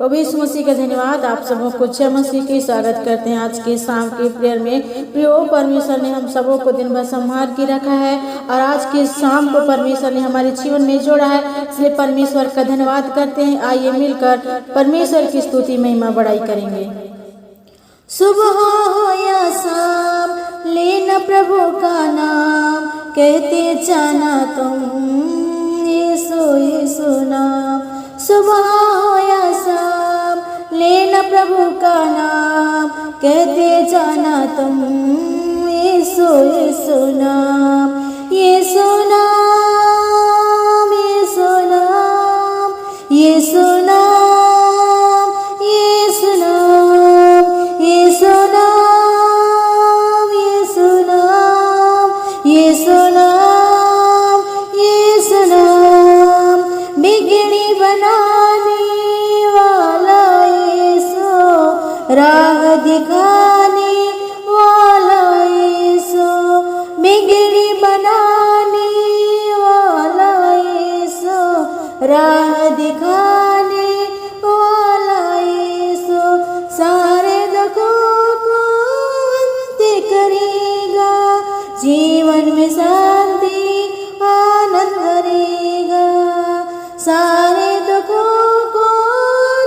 प्रभु यीशु मसीह का धन्यवाद। आप सबों को जय मसीह की स्वागत करते हैं आज के शाम के प्रेयर में। प्रियो, परमेश्वर ने हम सबों को दिन भर संभाल के रखा है और आज के शाम को परमेश्वर ने हमारे जीवन में जोड़ा है, इसलिए परमेश्वर का धन्यवाद करते हैं। आइए मिलकर परमेश्वर की स्तुति महिमा बड़ाई करेंगे। सुबह हो या शाम लेना प्रभु का नाम, कहते जाना तुम यीशु यीशु नाम। सुबह हो या शाम लेना प्रभु का नाम, कहते जाना तुम यीशु यीशु नाम। यीशु नाम यीशु नाम यीशु नाम यीशु नाम यीशु नाम यीशु नाम यीशु नाम यीशु नाम। बिगड़ी बनाने वाला यीशु, राह दिखाने वाला यीशु, बिगड़ी बनाने वाला यीशु, राह दिखाने वाला यीशु। सारे दुखों को अंत करेगा, जीवन में शांति आनंद भरेगा। सारे दुखों को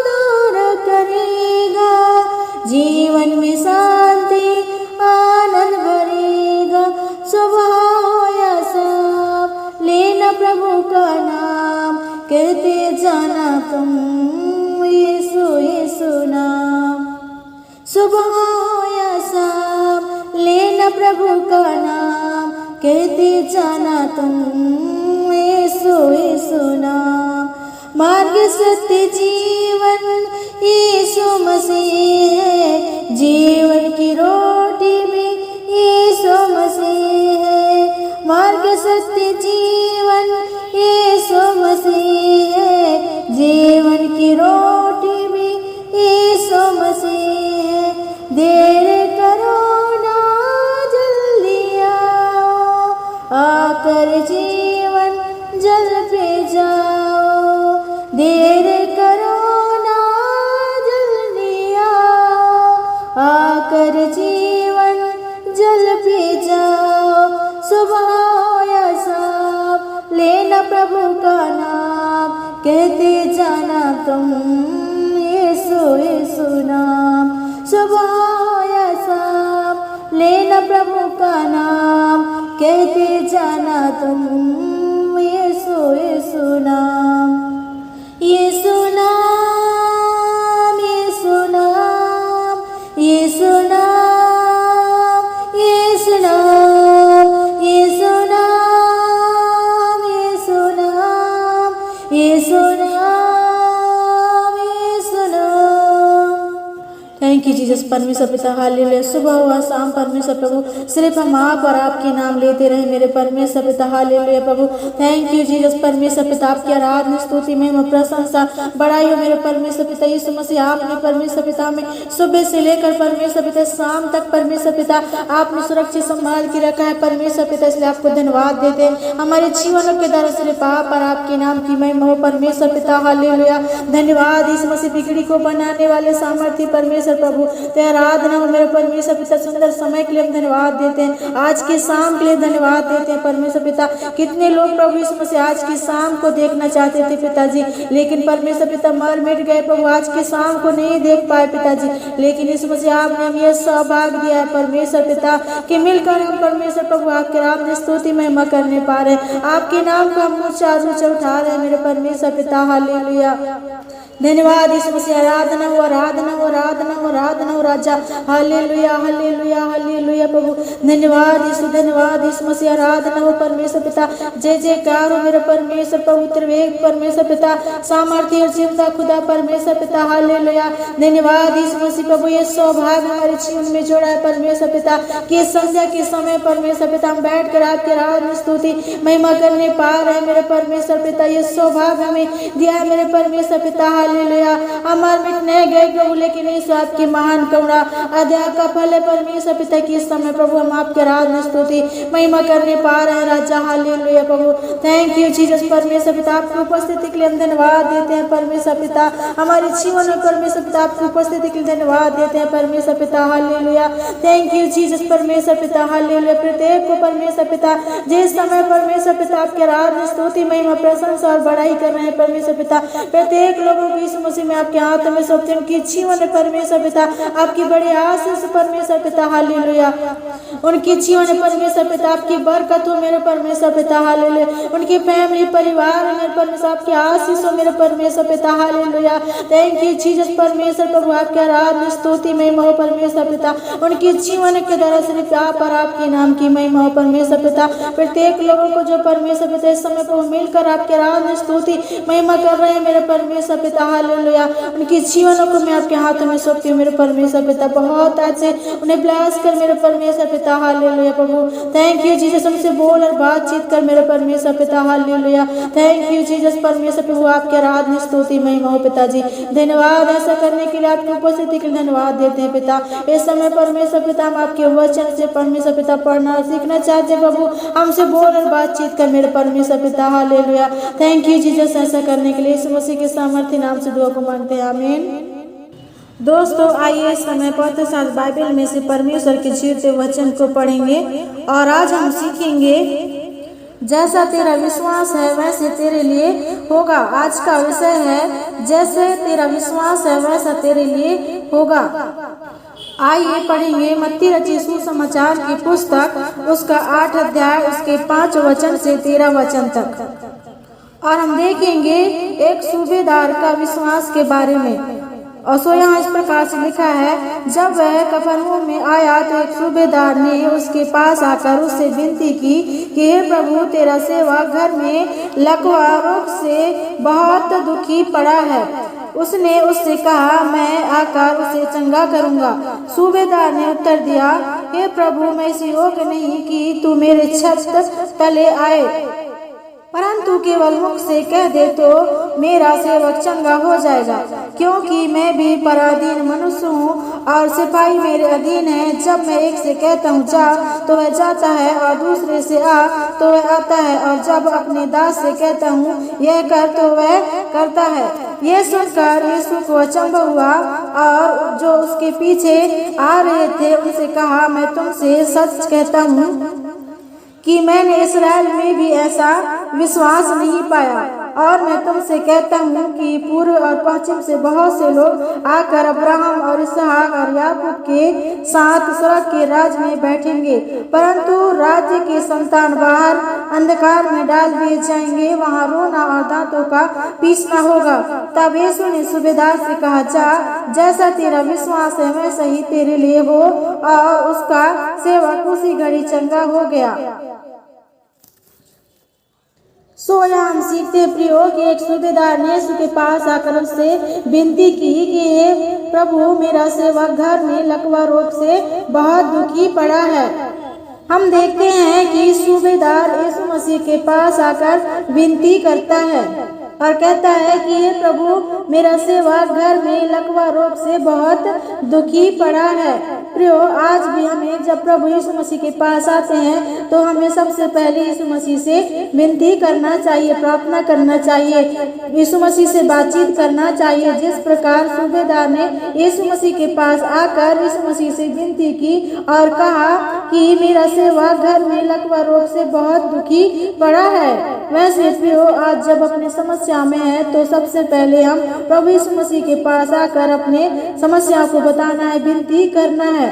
दूर करेगा, जीवन में शांति आनंद भरेगा। सुबह हो या शाम लेना प्रभु का नाम, कहते जाना तुम यीशु यीशु नाम। सुबह हो या शाम लेना प्रभु का नाम, कहते जाना तुम यीशु यीशु नाम। मार्ग सत्य जीवन यीशु मसीह है, जीवन की रोटी भी यीशु मसीह है। मार्ग सत्य जीवन यीशु मसीह है, जीवन की रोटी भी यीशु मसीह है। देर करो ना जल्दी आओ, आकर जीवन जल पे जाओ। देर करो ना जल्दी आओ, आकर जीवन जल पे जाओ। सुबह हो या शाम लेना प्रभु का नाम, कहते जाना तुम यीशु यीशु नाम। सुबह हो या शाम लेना प्रभु का नाम, कहते जाना तुम यीशु यीशु नाम। यीशु नाम यीशु नाम यीशु नाम यीशु नाम यीशु नाम यीशु नाम यीशु नाम यीशु नाम। Thank you Jesus. परमेश्वर पिता हालेलुया। सुबह हुआ शाम परमेश्वर प्रभु सिर्फ हम आप और आपके नाम लेते रहे मेरे परमेश्वर पिता hallelujah Prabhu. Thank you Jesus. परमेश्वर पिता आपकी आराधना स्तुति में प्रशंसा बढ़ाई हो मेरे परमेश्वर पिता यीशु मसीह। आपने परमेश्वर पिता में सुबह से लेकर परमेश्वर पिता शाम तक परमेश्वर पिता आपने सुरक्षित संभाल के रखा है परमेश्वर पिता, इसलिए आपको धन्यवाद देते हैं। हमारे जीवनों के द्वारा सिर्फ आप और आपके नाम की महिमा हो परमेश्वर पिता हालेलुया। धन्यवाद यीशु मसीह। बिगड़ी को बनाने वाले सामर्थ्य परमेश्वर प्रभु तेरा आराधना हो मेरे परमेश्वर पिता। सुंदर समय के लिए हम धन्यवाद देते हैं, आज के शाम के लिए धन्यवाद देते हैं परमेश्वर पिता। कितने लोग प्रभु यीशु मसीह आज की शाम को देखना चाहते थे पिताजी, लेकिन परमेश्वर पिता मर मिट गए प्रभु, आज के शाम को नहीं देख पाए पिताजी। लेकिन यीशु मसीह आपने हमें यह सौभाग्य दिया है परमेश्वर पिता कि मिलकर हम परमेश्वर प्रभु आपके आपने स्तुति महिमा करने पा रहे हैं। आपके नाम को हम ऊंचा ऊंचा उठा रहे हैं मेरे परमेश्वर पिता हालेलुया। धन्यवाद यीशु मसीह। आराधना हो आराधना हो आराधना हो आराधना हो राजा हालेलुया हालेलुया हालेलुया प्रभु। धन्यवाद यीशु मसीह। आराधना हो परमेश्वर पिता। जय जयकार हो मेरे परमेश्वर पवित्र वेद परमेश्वर पिता, सामर्थ्य और जीवता खुदा परमेश्वर पिता हालेलुया। धन्यवाद यीशु मसीह प्रभु। ये सौभाग्य हमारे जीवन में जोड़ा है परमेश्वर पिता कि संध्या के समय परमेश्वर पिता हम बैठ कर आपके आराधना स्तुति महिमा करने पा रहे हैं मेरे परमेश्वर पिता। ये सौभाग्य हमें दिया है मेरे परमेश्वर पिता हालेलुया। हमारे मिटने गए प्रभु, लेकिन इस आपकी महान करुणा अध्याय का फल है परमेश्वर पिता की। इस समय प्रभु हम आपके आराधना स्तुति महिमा करने पा रहे हैं राजा। Hallelujah Prabhu, thank you Jesus. परमेश्वर पिता आपकी उपस्थिति के लिए हम धन्यवाद देते हैं परमेश्वर पिता। हमारे जीवन में परमेश्वर पिता आपकी उपस्थिति के लिए धन्यवाद देते हैं परमेश्वर पिता। हालेलुया, थैंक यू जीसस परमेश्वर पिता। हालेलुया, प्रत्येक को परमेश्वर पिता जिस समय परमेश्वर पिता आपके आराधना स्तुति महिमा प्रशंसा और बड़ाई कर रहे हैं परमेश्वर पिता, प्रत्येक लोगों को यीशु मसीह में आपके हाथों में सौंपते हैं। उनकी जीवन में परमेश्वर पिता आपकी बड़ी आशीष परमेश्वर पिता। हालेलुया, उनकी जीवन में परमेश्वर पिता आपकी बरकत हो मेरे परमेश्वर पिता। हालेलुया, उनकी फैमिली परिवार मेरे परमेश्वर आपकी आशीष हो मेरे परमेश्वर पिता। हालेलुया, थैंक यू जीसस परमेश्वर प्रभु आपके आराधना स्तुति महिमा हो परमेश्वर पिता। उनके जीवन के द्वारा सिर्फ आप और आपके नाम की महिमा हो परमेश्वर पिता। प्रत्येक लोगों को जो परमेश्वर पिता इस समय पर मिलकर आपके आराधना स्तुति महिमा कर रहे हैं मेरे परमेश्वर पिता। हालेलुया, उनके जीवनों को मैं आपके हाथों में सौंपती हूँ मेरे परमेश्वर पिता। बहुत अच्छे उन्हें ब्लेस कर मेरे परमेश्वर पिता। Hallelujah Prabhu, thank you Jesus. उनसे बोल और बातचीत कर मेरे परमेश्वर पिता। हालेलुया, थैंक यू जीसस परमेश्वर प्रभु आपके आराधना स्तुति महिमा हो पिताजी। धन्यवाद ऐसा करने के लिए, आपकी उपस्थिति के लिए धन्यवाद देते हैं पिता। इस समय परमेश्वर पिता हम आपके वचन से परमेश्वर पिता पढ़ना और सीखना चाहते प्रभु। हमसे बोल और बातचीत कर मेरे परमेश्वर पिता। Hallelujah, thank you Jesus. ऐसा करने के लिए यीशु मसीह के सामर्थ्य नाम से दुआ को मांगते हैं, आमीन। दोस्तों आइए इस समय पवित्र शास्त्र बाइबल में से परमेश्वर के जीवते वचन को पढ़ेंगे और आज हम सीखेंगे जैसा तेरा विश्वास है वैसे तेरे लिए होगा। आज का विषय है जैसे तेरा विश्वास है वैसा तेरे लिए होगा। आइए पढ़ेंगे मत्ती रचित सुसमाचार की पुस्तक उसका 8 अध्याय उसके 5 वचन से 13 वचन तक और हम देखेंगे एक सूबेदार का विश्वास के बारे में। और सो यहाँ इस प्रकार से लिखा है, जब वह कफरनहूम में आया तो एक सूबेदार ने उसके पास आकर उससे विनती की कि हे प्रभु, तेरा सेवक घर में लकवा रोग से बहुत दुखी पड़ा है। उसने उससे कहा, मैं आकर उसे चंगा करूंगा। सूबेदार ने उत्तर दिया, हे प्रभु, मैं इस योग्य नहीं कि तू मेरे छत तले आए, परंतु केवल मुख से कह दे तो मेरा सेवक चंगा हो जाएगा, क्योंकि मैं भी पराधीन मनुष्य हूँ और सिपाही मेरे अधीन है। जब मैं एक से कहता हूँ जा तो वह जाता है और दूसरे से आ तो वह आता है, और जब अपने दास से कहता हूँ यह कर तो वह करता है। यह सुनकर यीशु को अचंभा हुआ और जो उसके पीछे आ रहे थे उनसे कहा, मैं तुमसे सच कहता हूँ कि मैंने इस्राएल में भी ऐसा विश्वास नहीं पाया। और मैं तुमसे कहता हूँ कि पूर्व और पश्चिम से बहुत से लोग आकर अब्राहम और इसहाक और याकूब के साथ स्वर्ग के राज में बैठेंगे, परंतु राज्य के संतान बाहर अंधकार में डाल दिए जाएंगे, वहाँ रोना और दांतों का पीसना होगा। तब यीशु ने सूबेदार से कहा, जा, जैसा तेरा विश्वास है वैसा ही तेरे लिए हो। और उसका सेवक उसी घड़ी चंगा हो गया। सो यहाँ हम सीखते प्रियो कि एक सूबेदार ने यीशु के पास आकर उससे विनती की कि हे प्रभु, मेरा सेवक घर में लकवा रोग से बहुत दुखी पड़ा है। हम देखते हैं कि सूबेदार यीशु मसीह के पास आकर विनती करता है और कहता है कि हे प्रभु, मेरा सेवक घर में लकवा रोग से बहुत दुखी पड़ा है। प्रियो, आज भी हमें जब प्रभु यीशु मसीह के पास आते हैं तो हमें सबसे पहले यीशु मसीह से विनती करना चाहिए, प्रार्थना करना चाहिए, यीशु मसीह से बातचीत करना चाहिए। जिस प्रकार सूबेदार ने यीशु मसीह के पास आकर यीशु मसीह से विनती की और कहा कि मेरा सेवक घर में लकवा रोग से बहुत दुखी पड़ा है, वैसे प्रियो आज जब अपने समस्या में है तो सबसे पहले हम प्रभु यीशु मसीह के पास आकर अपने समस्या को बताना है, विनती करना है।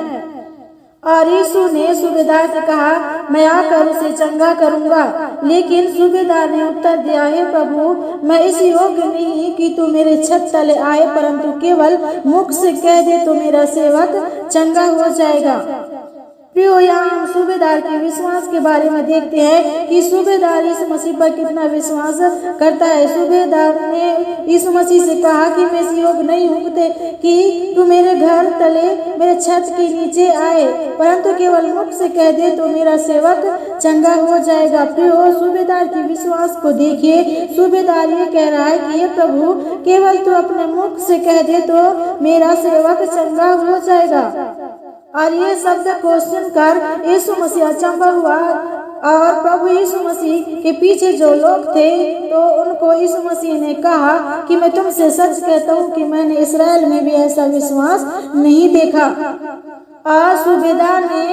और यीशु ने सूबेदार से कहा, मैं आकर उसे चंगा करूंगा। लेकिन सूबेदार ने उत्तर दिया, हे प्रभु, मैं इस योग्य नहीं कि तू मेरे छत तले आए, परंतु केवल मुख से कह दे तो मेरा सेवक चंगा हो जाएगा। प्रियो, यहाँ हम सूबेदार के विश्वास के बारे में देखते हैं कि सूबेदार यीशु मसीह पर कितना विश्वास करता है। सूबेदार ने यीशु मसीह से कहा कि मैं इस योग्य नहीं हूँ कि तू मेरे घर तले मेरे छत के नीचे आए, परंतु केवल मुख से कह दे तो मेरा सेवक चंगा हो जाएगा। प्रियो, सूबेदार के विश्वास को देखिए। सूबेदार ये कह रहा है कि हे प्रभु, केवल तू अपने मुख से कह दे तो मेरा सेवक चंगा हो जाएगा। और ये शब्द को सुनकर यीशु मसीह अचंभा हुआ और प्रभु यीशु मसीह के पीछे जो लोग थे तो उनको यीशु मसीह ने कहा कि मैं तुमसे सच कहता हूँ कि मैंने इस्राएल में भी ऐसा विश्वास नहीं देखा। और सूबेदार ने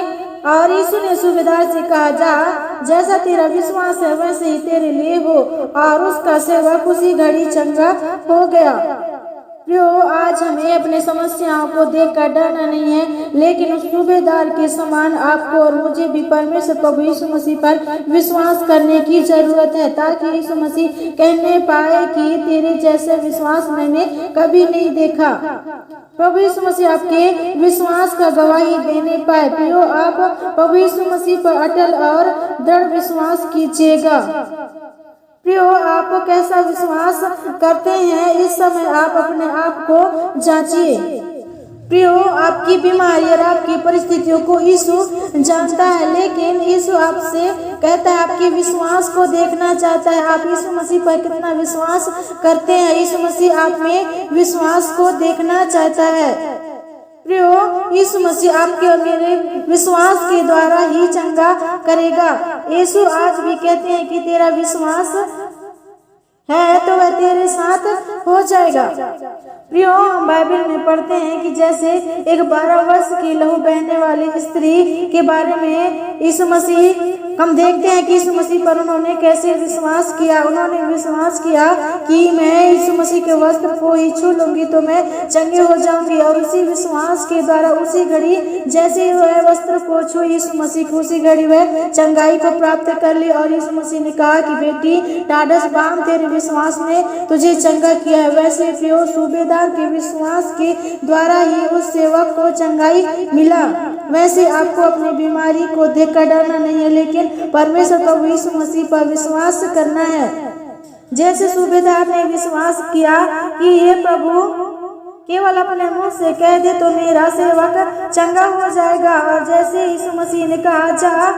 और यीशु ने सूबेदार से कहा, जा, जैसा तेरा विश्वास है वैसे ही तेरे लिए हो। और उसका सेवक उसी घड़ी चंगा हो गया। प्रियो, आज हमें अपने समस्याओं को देखकर डरना नहीं है, लेकिन उस सूबेदार के समान आपको और मुझे भी परमेश्वर प्रभु यीशु मसीह पर विश्वास करने की जरूरत है, ताकि यीशु मसीह कहने पाए कि तेरे जैसे विश्वास मैंने कभी नहीं देखा। प्रभु यीशु मसीह आपके विश्वास का गवाही देने पाए। प्रियो, आप प्रभु यीशु मसीह पर अटल और दृढ़ विश्वास कीजिएगा। प्रियो, आप कैसा विश्वास करते हैं इस समय आप अपने आप को जांचिए। प्रियो, आपकी बीमारी और आपकी परिस्थितियों को यीशु जानता है, लेकिन यीशु आपसे कहता है, आपके विश्वास को देखना चाहता है। आप यीशु मसीह पर कितना विश्वास करते हैं। यीशु मसीह आप में विश्वास को देखना चाहता है। प्रियो, यीशु मसीह आपके और मेरे विश्वास के द्वारा ही चंगा करेगा। यीशु आज भी कहते हैं कि तेरा विश्वास है तो वह तेरे साथ हो जाएगा। प्रियो, हम बाइबल में पढ़ते हैं कि जैसे एक 12 वर्ष की लहू बहने वाली स्त्री के बारे में यीशु मसीह हम देखते हैं कि यीशु मसीह पर उन्होंने कैसे विश्वास किया। उन्होंने विश्वास किया कि मैं यीशु मसीह के वस्त्र को ही छू लूंगी तो मैं चंगे हो जाऊंगी। और उसी विश्वास के द्वारा उसी घड़ी जैसे ही वह वस्त्र को छू यीशु मसीह को उसी घड़ी वह चंगाई को प्राप्त कर ली। और यीशु मसीह ने कहा कि बेटी, टाढ़स बांध, तेरे विश्वास ने तुझे चंगा किया है। वैसे प्रियो, सूबेदार के विश्वास के द्वारा ही उस सेवक को चंगाई मिला। वैसे आपको अपनी बीमारी को देखकर डरना नहीं है, लेकिन परमेश्वर प्रभु यीशु मसीह पर विश्वास करना है। जैसे सूबेदार ने विश्वास किया कि ये प्रभु, केवल अपने मुंह से कह दे तो मेरा सेवक चंगा हो जाएगा। और जैसे यीशु मसीह ने कहा, जा,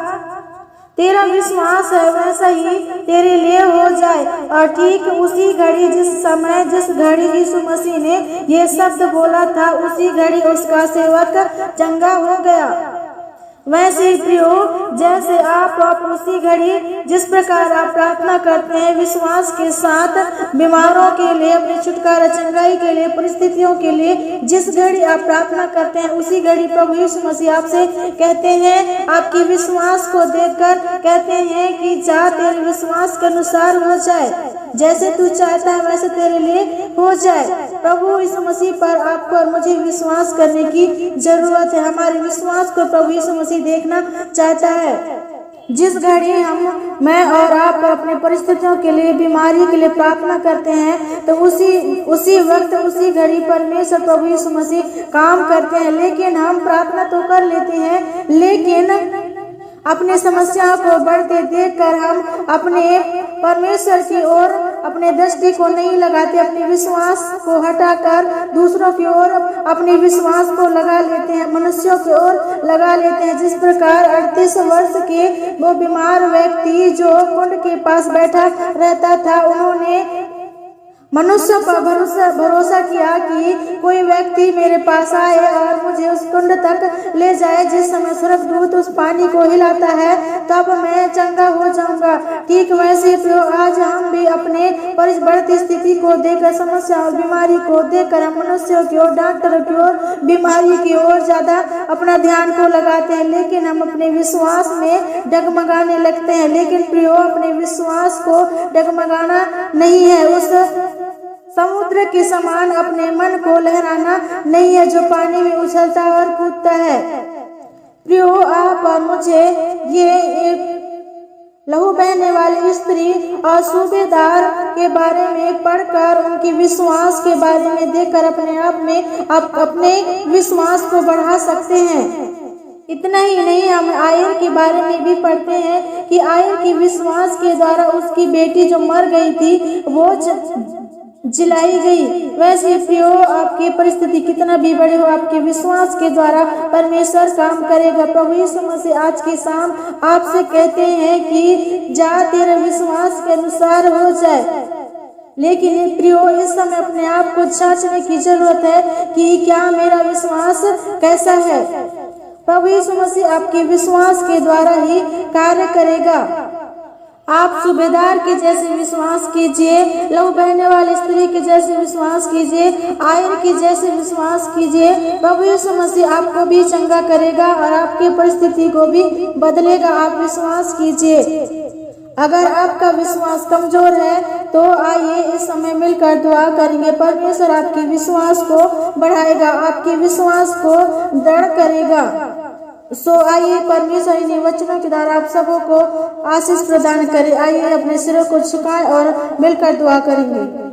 तेरा विश्वास है वैसा ही तेरे लिए हो जाए। और ठीक उसी घड़ी जिस घड़ी यीशु मसीह ने ये शब्द बोला था, उसी घड़ी उसका सेवक चंगा हो गया। वैसे ही प्रियो, जैसे आप उसी घड़ी जिस प्रकार आप प्रार्थना करते हैं विश्वास के साथ बीमारों के लिए, अपने छुटकारा चंगाई के लिए, परिस्थितियों के लिए, जिस घड़ी आप प्रार्थना करते हैं उसी घड़ी प्रभु यीशु मसीह आपसे कहते हैं, आपकी विश्वास को देखकर कहते हैं कि जा, तेरे विश्वास के अनुसार हो जाए, जैसे तू चाहता है वैसे तेरे लिए हो जाए। प्रभु यीशु मसीह पर आपको और मुझे विश्वास करने की जरूरत है। हमारे विश्वास को प्रभु यीशु मसीह देखना चाहता है। जिस घड़ी मैं और आप अपने परिस्थितियों के लिए, बीमारी के लिए प्रार्थना करते हैं तो उसी वक्त उसी घड़ी परमेश्वर प्रभु यीशु मसीह काम करते हैं। लेकिन हम प्रार्थना तो कर लेते हैं, लेकिन अपने समस्याओं को बढ़ते देखकर हम अपने परमेश्वर की ओर अपने दृष्टि को नहीं लगाते, अपने विश्वास को हटाकर दूसरों की ओर अपने विश्वास को लगा लेते हैं, मनुष्यों की ओर लगा लेते हैं। जिस प्रकार 38 वर्ष के वो बीमार व्यक्ति जो कुंड के पास बैठा रहता था, उन्होंने मनुष्य पर भरोसा किया कि कोई व्यक्ति मेरे पास आए और मुझे उस कुंड तक ले जाए। जिस समय स्वर्गदूत उस पानी को हिलाता है तब मैं चंगा हो जाऊंगा। ठीक वैसे तो आज हम भी अपने बढ़ती स्थिति को देखकर, समस्या और बीमारी को देखकर हम मनुष्यों की ओर, डॉक्टरों की ओर, बीमारी की ओर ज्यादा अपना ध्यान को लगाते हैं, लेकिन हम अपने विश्वास में डगमगाने लगते हैं। लेकिन प्रियो, अपने विश्वास को डगमगाना नहीं है, उस समुद्र के समान अपने मन को लहराना नहीं है जो पानी में उछलता और कूदता है। प्रियो, आप और मुझे ये लहू बहने वाली स्त्री और सूबेदार के बारे में पढ़कर, उनके विश्वास के बारे में देखकर अपने आप में आप अपने विश्वास को बढ़ा सकते हैं। इतना ही नहीं, हम आयर के बारे में भी पढ़ते हैं कि आयर के विश्वास के द्वारा उसकी बेटी जो मर गई थी वो जिलाई गई। वैसे प्रियो, आपकी परिस्थिति कितना भी बड़ी हो, आपके विश्वास के द्वारा परमेश्वर काम करेगा। प्रभु यीशु मसीह आज की शाम आपसे कहते हैं कि जा तेरे विश्वास के अनुसार हो जाए। लेकिन प्रियो, इस समय अपने आप को जांचने की जरूरत है कि क्या मेरा विश्वास कैसा है। प्रभु यीशु मसीह आपके विश्वास के द्वारा ही कार्य करेगा। आप सूबेदार के जैसे विश्वास कीजिए, लहू बहने वाली स्त्री के जैसे विश्वास कीजिए, आयर के जैसे विश्वास कीजिए। प्रभु यीशु मसीह आपको भी चंगा करेगा और आपकी परिस्थिति को भी बदलेगा। आप विश्वास कीजिए। अगर आपका विश्वास कमजोर है तो आइए इस समय मिलकर दुआ करेंगे। परमेश्वर आपके विश्वास को बढ़ाएगा, आपके विश्वास को दृढ़ करेगा। सो आइए परमेश्वर इन वचनों के द्वारा आप सबों को आशीष प्रदान करे। आइए अपने सिरों को झुकाएं और मिलकर दुआ करेंगे।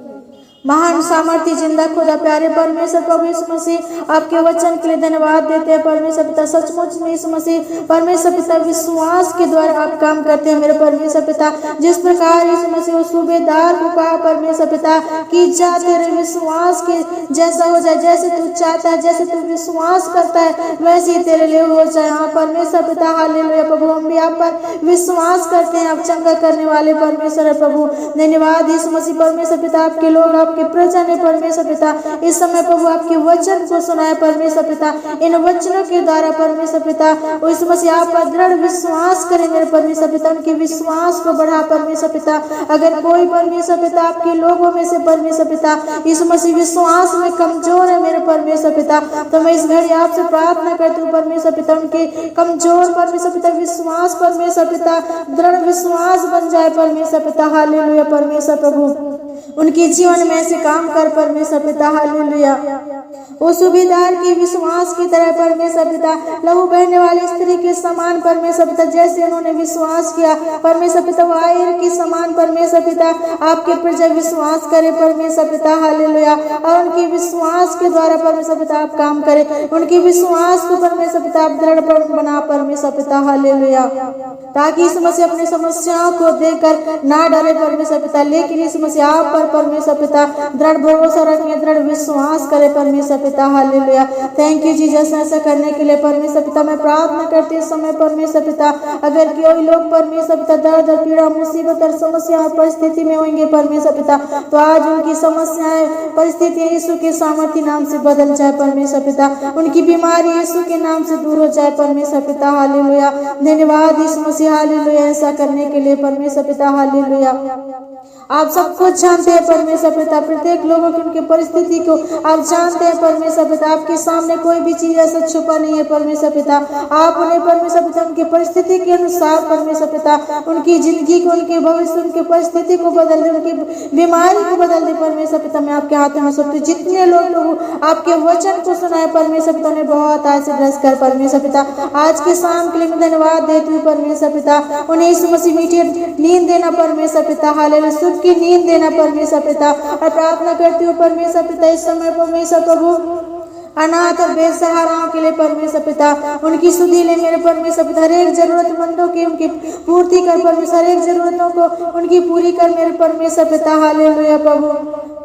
महान सामर्थ्य जिंदा खुदा प्यारे परमेश्वर प्रभु यीशु मसीह, आपके वचन के लिए धन्यवाद देते हैं। परमेश्वर पिता, सचमुच में यीशु मसीह परमेश्वर पिता विश्वास के द्वारा आप काम करते हैं। मेरे परमेश्वर पिता, जिस प्रकार यीशु मसीह वो सूबेदार को कहा परमेश्वर पिता कि जा तेरे विश्वास के जैसा हो जाए, जैसे तू चाहता है, जैसे तू विश्वास करता है वैसे ही तेरे लिए हो जाए। हाँ परमेश्वर पिता, हालेलुया प्रभु, हम भी आप पर विश्वास करते हैं। आप चंगा करने वाले परमेश्वर है प्रभु। धन्यवाद यीशु मसीह। परमेश्वर पिता, आपके लोग, आपके प्रजा ने परमेश्वर पिता इस समय प्रभु आपके वचन को सुनाया परमेश्वर पिता। इन वचनों के द्वारा परमेश्वर पिता यीशु मसीह आप पर दृढ़ विश्वास करें मेरे परमेश्वर पिता, उनके विश्वास को बढ़ा परमेश्वर पिता। अगर कोई परमेश्वर पिता आपके लोगों में से परमेश्वर पिता यीशु मसीह विश्वास में कमजोर है मेरे परमेश्वर पिता, तो मैं इस घड़ी आपसे प्रार्थना करती हूँ परमेश्वर पिता, उनके कमजोर परमेश्वर पिता विश्वास परमेश्वर पिता दृढ़ विश्वास बन जाए परमेश्वर पिता। हालेलुया परमेश्वर प्रभु, उनके जीवन में ऐसे काम कर परमेश्वर पिता। हालेलुया। वो सूबेदार के विश्वास की तरह परमेश्वर पिता, लहू बहने वाली स्त्री के समान परमेश्वर पिता, जैसे उन्होंने विश्वास किया परमेश्वर पिता, वो आयर के समान परमेश्वर पिता आपके प्रजा विश्वास करे परमेश्वर पिता। हालेलुया। और उनके विश्वास के द्वारा परमेश्वर पिता आप काम करे, उनके विश्वास को परमेश्वर पिता आप दृढ़ बना परमेश्वर पिता। हालेलुया। ताकि यीशु मसीह अपनी समस्याओं को देखकर ना डरे परमेश्वर पिता, लेकिन यीशु मसीह आप पर परमेश्वर पिता दृढ़ भरोसा रखें, दृढ़ विश्वास करे परमेश्वर पिता। हालेलुया। थैंक यू जीसस, ऐसा करने के लिए परमेश्वर पिता मैं प्रार्थना करती हूँ इस समय परमेश्वर पिता, अगर कोई लोग परमेश्वर पिता दर्द, पीड़ा, मुसीबत और समस्या और परिस्थिति में होंगे परमेश्वर पिता, तो आज उनकी समस्याएं, परिस्थितियां यीशु के सामर्थ्य नाम से बदल जाए परमेश्वर पिता, उनकी बीमारी यीशु के नाम से दूर हो जाए परमेश्वर पिता। हालेलुया। धन्यवाद यीशु मसीह। हालेलुया। ऐसा करने के लिए परमेश्वर पिता। हालेलुया। आप सब कुछ जानते हैं परमेश्वर पिता, प्रत्येक लोगों की उनकी परिस्थिति को आप जानते हैं परमेश्वर पिता। आपके सामने कोई भी चीज ऐसा छुपा नहीं है परमेश्वर पिता। आप उन्हें परमेश्वर पिता उनकी परिस्थिति के अनुसार परमेश्वर पिता उनकी जिंदगी को, उनके भविष्य, उनकी परिस्थिति को बदल दे, उनकी बीमारी को बदल दे परमेश्वर पिता। मैं आपके हाथों में सौंपती हूं जितने लोग आपके वचन को सुनाए परमेश्वर पिता, उन्हें बहुत आशीर्वाद कर परमेश्वर पिता। आज के शाम के लिए मैं धन्यवाद देती हूँ परमेश्वर पिता, उन्हें यीशु मसीह मीठी नींद देना परमेश्वर पिता। हालेलुया। की नींद देना परमेश्वर पिता। और प्रार्थना करती हूँ परमेश्वर पिता इस समय परमेश्वर प्रभु अनाथ और बेसहाराओं के लिए परमेश्वर पिता, उनकी सुधि ले मेरे परमेश्वर पिता, हर एक जरूरतमंदों की उनकी पूर्ति कर परमेश्वर, हर एक जरूरतों को उनकी पूरी कर मेरे परमेश्वर पिता। हालेलुया प्रभु।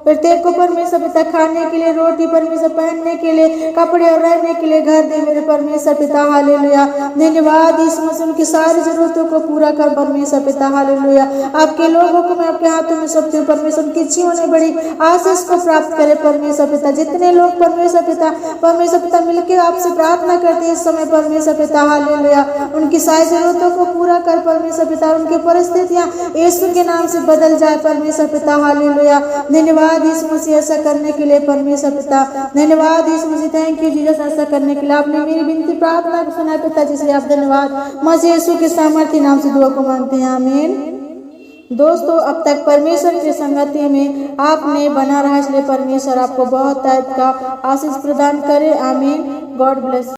प्रत्येक को परमेश्वर पिता खाने के लिए रोटी, परमेश्वर पहनने के लिए कपड़े और रहने के लिए घर दे मेरे परमेश्वर पिता। हालेलुया। धन्यवाद यीशु मसीह, उनकी सारी जरूरतों को पूरा कर परमेश्वर पिता। हालेलुया। आपके लोगों को मैं आपके हाथों में सौंपती हूँ परमेश्वर, उनके जीवन में बड़ी आशीष को प्राप्त करे परमेश्वर पिता। जितने लोग परमेश्वर पिता मिलकर आपसे प्रार्थना करते हैं इस समय परमेश्वर पिता। हालेलुया। उनकी सारी जरूरतों को पूरा कर परमेश्वर पिता, उनकी परिस्थितियां यीशु के नाम से बदल जाए परमेश्वर पिता। हालेलुया। धन्यवाद यीशु मसीह, ऐसा करने के लिए परमेश्वर पिता। धन्यवाद यीशु मसीह। थैंक यू जीसस, ऐसा करने के लिए आपने मेरी विनती प्रार्थना को सुना पिता, जिसलिए आप धन्यवाद मसीह यीशु के सामर्थ्य नाम से दुआ को मांगते हैं। आमीन। दोस्तों, अब तक परमेश्वर की संगति में आपने बना रहा, इसलिए परमेश्वर आपको बहुत का आशीष प्रदान करे। आमीन। God bless.